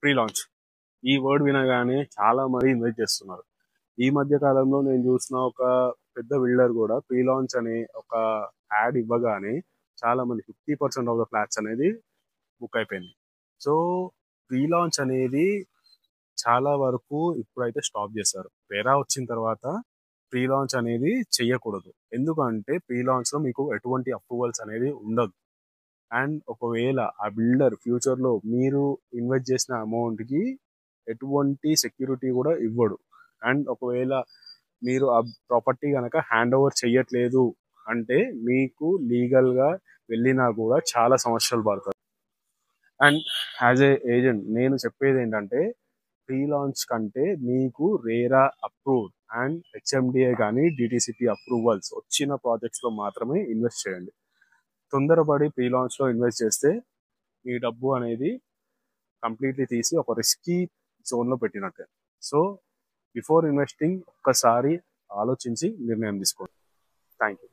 Pre launch ఈ word వినగానే చాలా మంది ఇన్వెస్ట్ చేస్తున్నారు. ఈ మధ్య కాలంలో నేను చూసిన ఒక పెద్ద బిల్డర్ కూడా ప్రీ లాంచ్ అనే ఒక యాడ్ ఇవ్వగానే చాలా మంది 50% ఆఫ్ ద ఫ్లాట్స్ అనేది బుక్ అయిపోయింది. సో ప్రీ లాంచ్ అనేది చాలా వరకు ఇప్పుడైతే స్టాప్ చేశారు. వేరా వచ్చిన తర్వాత ప్రీ లాంచ్ అనేది చెయ్యకూడదు. ఎందుకంటే ప్రీ లాంచ్ లో మీకు ఎటువంటి అప్రూవల్స్ అనేది ఉండదు. అండ్ ఒకవేళ ఆ బిల్డర్ ఫ్యూచర్ లో మీరు ఇన్వెస్ట్ చేసిన అమౌంట్ కి ఎటువంటి సెక్యూరిటీ కూడా ఇవ్వడు. అండ్ ఒకవేళ మీరు ఆ ప్రాపర్టీ కనుక హ్యాండ్ ఓవర్ చెయ్యట్లేదు అంటే మీకు లీగల్ గా వెళ్ళినా కూడా చాలా సంవత్సరాలు పడుతుంది. అండ్ యాజ్ ఏ ఏజెంట్ నేను చెప్పేది ఏంటంటే ప్రీ లాంచ్ కంటే మీకు రేరా అప్రూవ్డ్ అండ్ హెచ్ఎండిఏ కానీ డిటిసిపి అప్రూవల్స్ వచ్చిన ప్రాజెక్ట్స్ లో మాత్రమే ఇన్వెస్ట్ చేయండి. తొందరపడి ప్రీ లాంచ్ లో ఇన్వెస్ట్ చేస్తే మీ డబ్బు అనేది కంప్లీట్లీ తీసి ఒక రిస్కీ జోన్ లో పెట్టినట్టే. సో బిఫోర్ ఇన్వెస్టింగ్ ఒక్కసారి ఆలోచించి నిర్ణయం తీసుకోండి. Thank you.